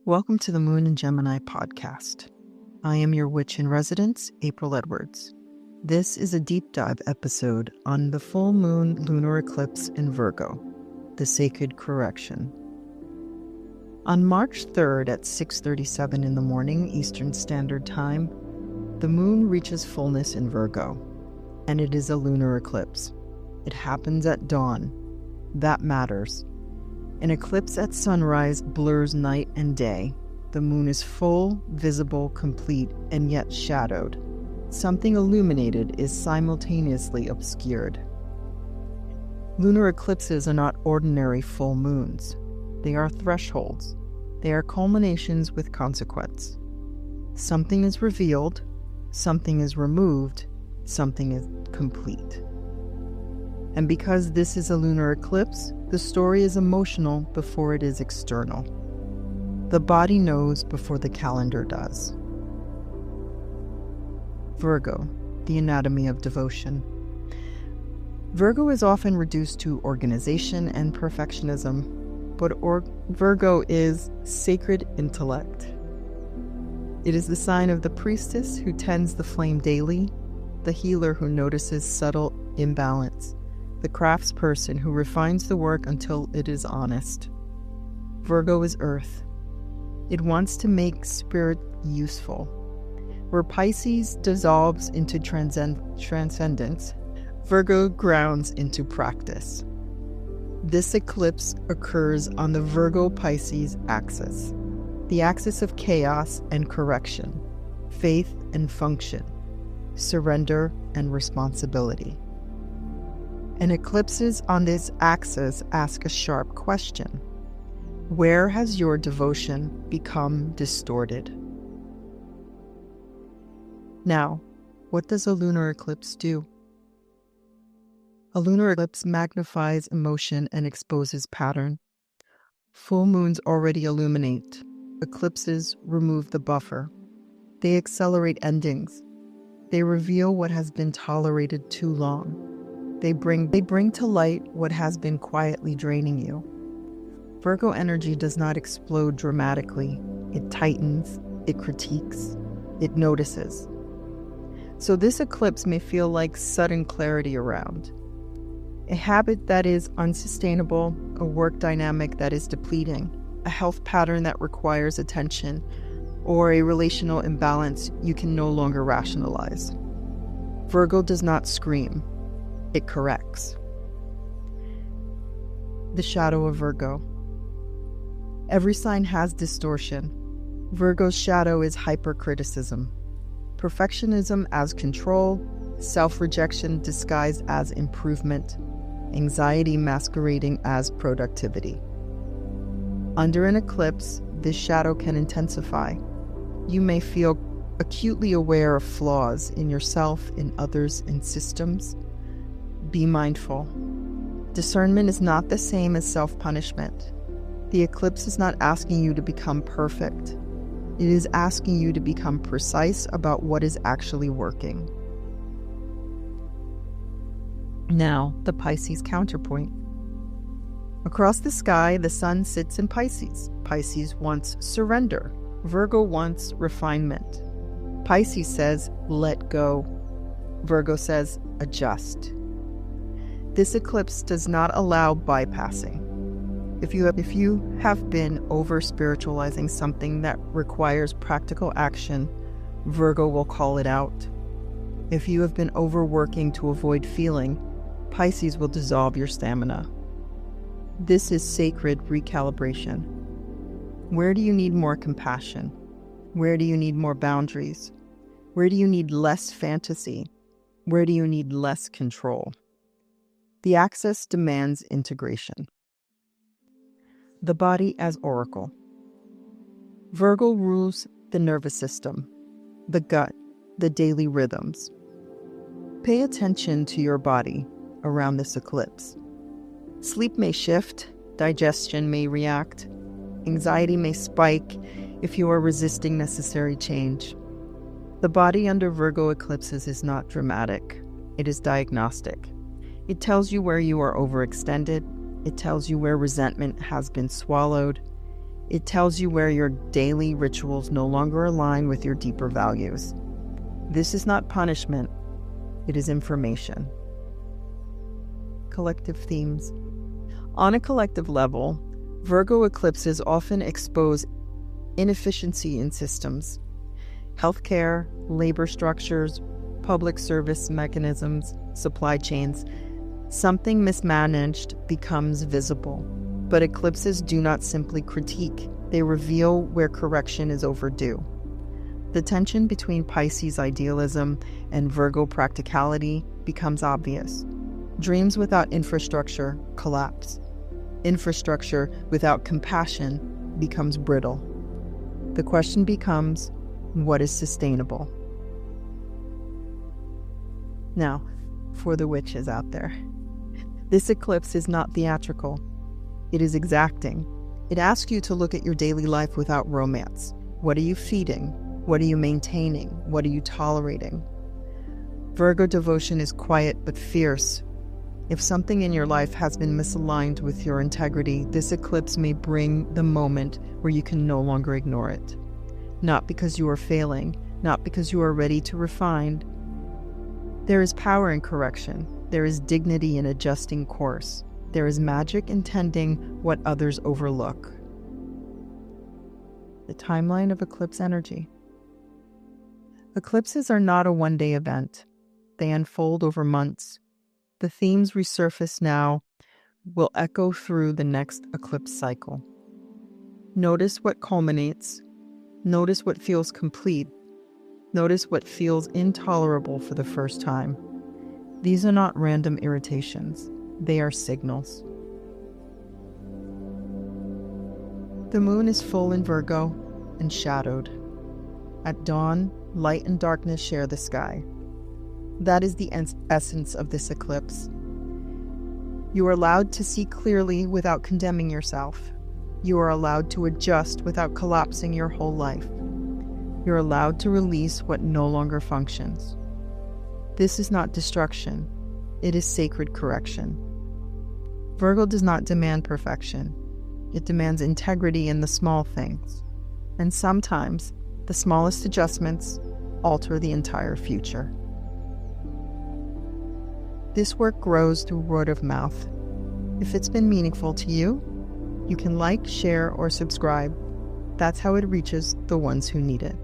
Welcome to the Moon and Gemini podcast. I am your witch in residence, April Edwards. This is a deep dive episode on the full moon lunar eclipse in Virgo, the sacred correction. On March 3rd at 6:37 in the morning Eastern Standard Time, the moon reaches fullness in Virgo, and it is a lunar eclipse. It happens at dawn. That matters. An eclipse at sunrise blurs night and day. The moon is full, visible, complete, and yet shadowed. Something illuminated is simultaneously obscured. Lunar eclipses are not ordinary full moons. They are thresholds. They are culminations with consequence. Something is revealed, something is removed, something is complete. And because this is a lunar eclipse, the story is emotional before it is external. The body knows before the calendar does. Virgo, the anatomy of devotion. Virgo is often reduced to organization and perfectionism, but Virgo is sacred intellect. It is the sign of the priestess who tends the flame daily, the healer who notices subtle imbalance, the craftsperson who refines the work until it is honest. Virgo is earth. It wants to make spirit useful. Where Pisces dissolves into transcendence, Virgo grounds into practice. This eclipse occurs on the Virgo-Pisces axis, the axis of chaos and correction, faith and function, surrender and responsibility. And eclipses on this axis ask a sharp question. Where has your devotion become distorted? Now, what does a lunar eclipse do? A lunar eclipse magnifies emotion and exposes pattern. Full moons already illuminate. Eclipses remove the buffer. They accelerate endings. They reveal what has been tolerated too long. They bring to light what has been quietly draining you. Virgo energy does not explode dramatically. It tightens, it critiques, it notices. So this eclipse may feel like sudden clarity around. A habit that is unsustainable, a work dynamic that is depleting, a health pattern that requires attention, or a relational imbalance you can no longer rationalize. Virgo does not scream. It corrects. The shadow of Virgo. Every sign has distortion. Virgo's shadow is hypercriticism. Perfectionism as control, self-rejection disguised as improvement, anxiety masquerading as productivity. Under an eclipse, this shadow can intensify. You may feel acutely aware of flaws in yourself, in others, in systems. Be mindful. Discernment is not the same as self-punishment. The eclipse is not asking you to become perfect. It is asking you to become precise about what is actually working. Now, the Pisces counterpoint. Across the sky, the sun sits in Pisces. Pisces wants surrender. Virgo wants refinement. Pisces says, let go. Virgo says, adjust. This eclipse does not allow bypassing. If you have been over-spiritualizing something that requires practical action, Virgo will call it out. If you have been overworking to avoid feeling, Pisces will dissolve your stamina. This is sacred recalibration. Where do you need more compassion? Where do you need more boundaries? Where do you need less fantasy? Where do you need less control? The axis demands integration. The body as oracle. Virgo rules the nervous system, the gut, the daily rhythms. Pay attention to your body around this eclipse. Sleep may shift, digestion may react, anxiety may spike if you are resisting necessary change. The body under Virgo eclipses is not dramatic, it is diagnostic. It tells you where you are overextended. It tells you where resentment has been swallowed. It tells you where your daily rituals no longer align with your deeper values. This is not punishment, it is information. Collective themes. On a collective level, Virgo eclipses often expose inefficiency in systems, healthcare, labor structures, public service mechanisms, supply chains. Something mismanaged becomes visible. But eclipses do not simply critique, they reveal where correction is overdue. The tension between Pisces idealism and Virgo practicality becomes obvious. Dreams without infrastructure collapse. Infrastructure without compassion becomes brittle. The question becomes, what is sustainable? Now, for the witches out there, this eclipse is not theatrical. It is exacting. It asks you to look at your daily life without romance. What are you feeding? What are you maintaining? What are you tolerating? Virgo devotion is quiet but fierce. If something in your life has been misaligned with your integrity, this eclipse may bring the moment where you can no longer ignore it. Not because you are failing, not because you are ready to refine. There is power in correction. There is dignity in adjusting course. There is magic in tending what others overlook. The timeline of eclipse energy. Eclipses are not a one-day event. They unfold over months. The themes resurface now will echo through the next eclipse cycle. Notice what culminates. Notice what feels complete. Notice what feels intolerable for the first time. These are not random irritations. They are signals. The moon is full in Virgo and shadowed. At dawn, light and darkness share the sky. That is the essence of this eclipse. You are allowed to see clearly without condemning yourself. You are allowed to adjust without collapsing your whole life. You're allowed to release what no longer functions. This is not destruction. It is sacred correction. Virgo does not demand perfection. It demands integrity in the small things. And sometimes, the smallest adjustments alter the entire future. This work grows through word of mouth. If it's been meaningful to you, you can like, share, or subscribe. That's how it reaches the ones who need it.